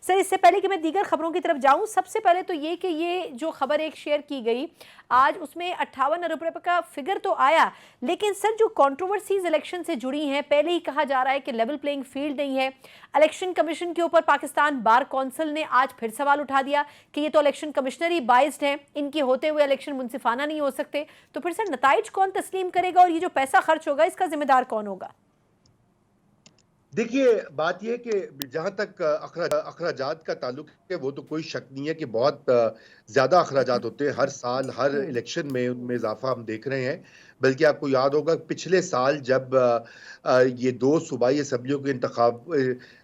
Sir, इससे पहले कि मैं दीगर खबरों की तरफ जाऊं, सबसे पहले तो ये कि ये जो खबर एक शेयर की गई आज, उसमें 58 अरब रुपए का फिगर तो आया, लेकिन सर जो कंट्रोवर्सीज इलेक्शन से जुड़ी हैं, पहले ही कहा जा रहा है कि लेवल प्लेइंग फील्ड नहीं है। इलेक्शन कमीशन के ऊपर पाकिस्तान बार काउंसिल ने आज फिर सवाल उठा दिया कि ये तो इलेक्शन कमिश्नर ही बाइस्ड हैं, इनके होते हुए इलेक्शन मुनसिफाना नहीं हो सकते। तो फिर सर नताइज कौन तस्लीम करेगा और ये जो पैसा खर्च होगा इसका जिम्मेदार कौन होगा? देखिए, बात यह है कि जहां तक अखराजात का ताल्लुक है, वो तो कोई शक नहीं है कि बहुत ज्यादा अखराजात होते हैं हर साल, हर इलेक्शन में उनमें इजाफा हम देख रहे हैं। बल्कि आपको याद होगा पिछले साल जब ये दो सूबाई असम्बलियों के इंतखाब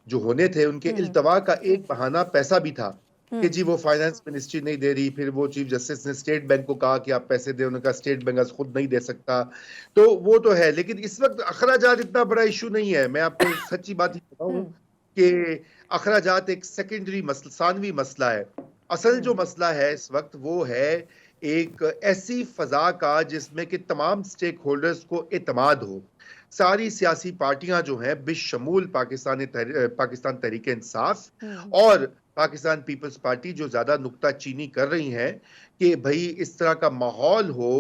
जो होने थे, उनके इल्तवा का एक बहाना पैसा भी था कि जी वो फाइनेंस मिनिस्ट्री नहीं दे रही। फिर वो चीफ जस्टिस ने स्टेट बैंक को कहा कि आप पैसे दें, उन्होंने कहा स्टेट बैंक आज खुद नहीं दे सकता। तो वो तो है, लेकिन इस वक्त अखराजात इतना बड़ा इशू नहीं है। मैं आपको सच्ची बात ही बताऊं कि अखराजात एक सेकेंडरी मसला, सानवी मसला है। असल जो मसला है इस वक्त वो है एक ऐसी फजा का जिसमें कि तमाम स्टेक होल्डर्स को एतमाद हो। सारी सियासी पार्टियां जो हैं बिशमूल पाकिस्तान तहरीक इंसाफ और पाकिस्तान पीपल्स पार्टी जो ज्यादा नुक्ता चीनी कर रही हैं कि भाई इस तरह का माहौल हो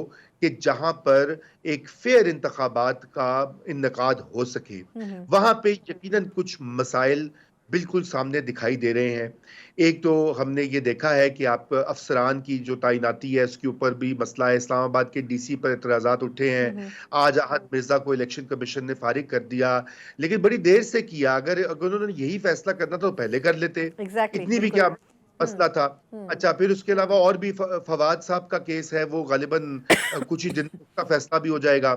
कि जहां पर एक फेयर इंतखाबात का इन्नेकाद हो सके। वहां पे यकीनन कुछ मसाइल बिल्कुल सामने दिखाई दे रहे हैं। एक तो हमने ये देखा है कि आप अफसरान की जो तैनाती है उसके ऊपर भी मसला है। इस्लामाबाद के डीसी पर इतराजात उठे हैं। आज अहद मिर्जा को इलेक्शन कमीशन ने फारिग कर दिया, लेकिन बड़ी देर से किया। अगर अगर उन्होंने यही फैसला करना था तो पहले कर लेते। इतनी भी क्या मसला था। अच्छा, फिर उसके अलावा और भी फवाद साहब का केस है, वो गालिबन कुछ ही दिन का फैसला भी हो जाएगा।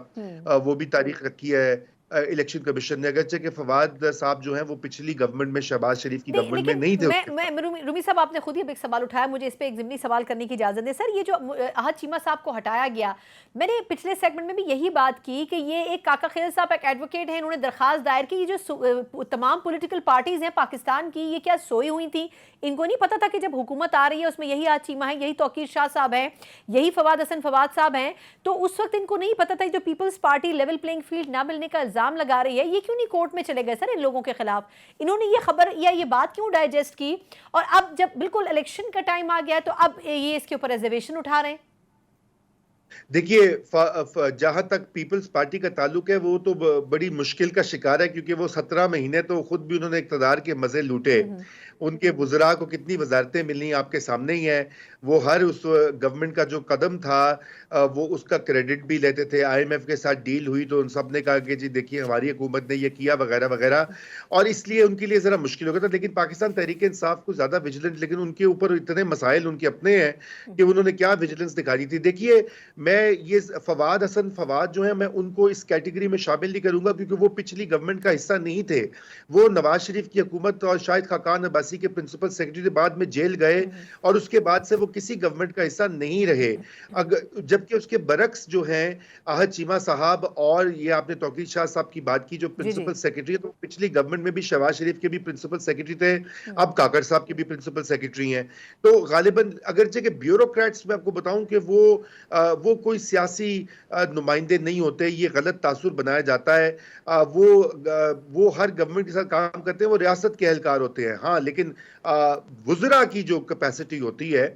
वो भी तारीख रखी है इलेक्शन कमीशन ने। अगरचे कि फवाद साहब जो हैं वो पिछली गवर्नमेंट में, शहबाज शरीफ की नहीं, गवर्नमेंट में लेकिन नहीं थे। रूमी साहब, आपने खुद ही अब एक सवाल उठाया, मुझे इस पे एक ज़िमनी सवाल करने की इजाज़त दें। सर, ये जो अहद चीमा साहब को हटाया गया, मैंने पिछले सेगमेंट में भी यही बात की कि ये एक काका खेल साहब एक एडवोकेट हैं, इन्होंने दरखास्त दायर की। ये जो तमाम पॉलिटिकल पार्टीज़ हैं पाकिस्तान की, ये क्या सोई हुई थी? इनको नहीं पता था कि जब हुकूमत आ रही है उसमें यही अहद चीमा है, यही तौकीर शाह साहब हैं, यही फवाद हसन फवाद साहब हैं, तो उस वक्त इनको नहीं पता था जो people's party level playing field ना मिलने का इल्ज़ाम लगा रही है, ये क्यों नहीं कोर्ट में चले गए सर इन लोगों के खिलाफ? इन्होंने ये खबर या ये बात क्यों डाइजेस्ट की? और अब जब बिल्कुल इलेक्शन का टाइम आ गया तो अब ये इसके ऊपर रिजर्वेशन उठा रहे हैं। देखिए, जहां तक पीपल्स पार्टी का ताल्लुक है वो तो बड़ी मुश्किल का शिकार है, क्योंकि वो 17 महीने तो खुद भी उन्होंने इक़्तिदार के मजे लूटे। उनके बुज़रा को कितनी वजारतें मिली आपके सामने ही है। वो हर उस गवर्नमेंट का जो कदम था वो उसका क्रेडिट भी लेते थे। IMF के साथ डील हुई तो उन सब ने कहा कि जी देखिए हमारी हुकूमत ने ये किया वगैरह वगैरह, और इसलिए उनके लिए जरा मुश्किल हो गया था। लेकिन पाकिस्तान तहरीक इंसाफ को ज्यादा विजिलेंट, लेकिन उनके ऊपर इतने मसाइल उनके अपने हैं कि उन्होंने क्या विजिलेंस दिखाई थी। देखिए, मैं ये फवाद हसन फवाद जो है मैं उनको इस कैटेगरी में शामिल नहीं करूंगा, क्योंकि वो पिछली गवर्नमेंट का हिस्सा नहीं थे। वो नवाज शरीफ की हुकूमत और शाहिद खाकान अब्बासी के प्रिंसिपल सेक्रेटरी बाद में जेल गए और उसके बाद से वो किसी गवर्नमेंट का हिस्सा नहीं रहे। जबकि उसके बरक्स जो हैं अहद चीमा साहब, और ये आपने तौकीर शाह साहब की बात की जो प्रिंसिपल सेक्रेटरी है, तो पिछली गवर्नमेंट में भी शहबाज शरीफ के भी प्रिंसिपल सेक्रेटरी थे, अब काकर साहब के भी प्रिंसिपल सेक्रेटरी हैं। तो गालिबन अगरचे के ब्यूरोक्रेट्स में आपको बताऊं कि वो कोई सियासी नुमाइंदे नहीं होते, ये गलत तासुर बनाया जाता है। वो हर गवर्नमेंट के साथ काम करते हैं, वो रियासत के एहलकार होते हैं। हाँ, लेकिन वुज़रा की जो कैपेसिटी होती है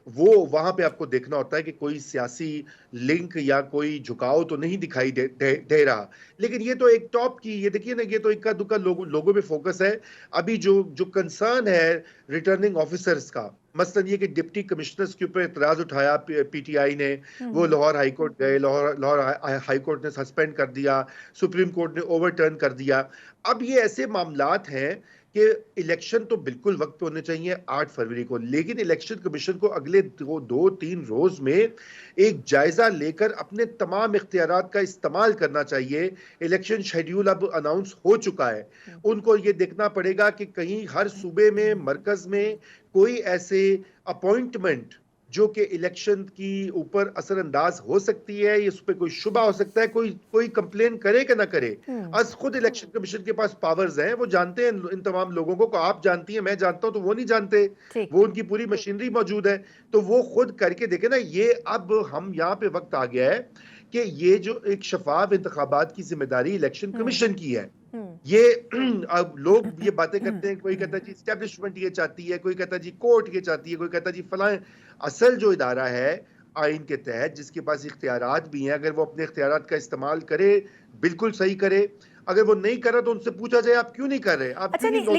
वो वहां पे आपको देखना होता है कि कोई सियासी लिंक या कोई झुकाव तो नहीं दिखाई दे रहा। लेकिन ये तो एक टॉप की, ये देखिए ना, ये तो इक्का दुक्का लोगों पे फोकस है। अभी जो जो कंसर्न है रिटर्निंग ऑफिसर्स का, मसलन ये कि डिप्टी कमिश्नर्स के ऊपर इतराज उठाया PTI ने, वो लाहौर हाई कोर्ट गए, लाहौर हाई कोर्ट ने सस्पेंड कर दिया, सुप्रीम कोर्ट ने ओवरटर्न कर दिया। अब ये ऐसे मामलात हैं कि इलेक्शन तो बिल्कुल वक्त पे होने चाहिए 8 फरवरी को, लेकिन इलेक्शन कमीशन को अगले 2-3 रोज में एक जायजा लेकर अपने तमाम इख्तियारात का इस्तेमाल करना चाहिए। इलेक्शन शेड्यूल अब अनाउंस हो चुका है, उनको ये देखना पड़ेगा कि कहीं हर सूबे में, मरकज में कोई ऐसे अपॉइंटमेंट जो कि इलेक्शन की ऊपर असरअंदाज हो सकती है, इस पे कोई शुबा हो सकता है, कोई कंप्लेन करे कि ना करे। आज खुद इलेक्शन कमीशन के पास पावर्स हैं, वो जानते हैं इन तमाम लोगों को आप जानती हैं, मैं जानता हूं, तो वो नहीं जानते। वो उनकी पूरी मशीनरी मौजूद है, तो वो खुद करके देखे ना। ये अब हम यहाँ पे वक्त आ गया है कि ये जो एक शफाफ इंतखाबात की जिम्मेदारी इलेक्शन कमीशन की है, ये अब लोग ये बातें करते हैं, कोई कहता है जी एस्टेब्लिशमेंट ये चाहती है, कोई कहता है जी कोर्ट ये चाहती है, कोई कहता है जी फलां। असल जो इदारा है आइन के तहत, जिसके पास इख्तियारात भी हैं, अगर वो अपने इख्तियारात का इस्तेमाल करे, बिल्कुल सही करे। अगर वो नहीं कर रहा तो उनसे पूछा जाए आप क्यों नहीं कर रहे, आप अच्छा क्यों नहीं नहीं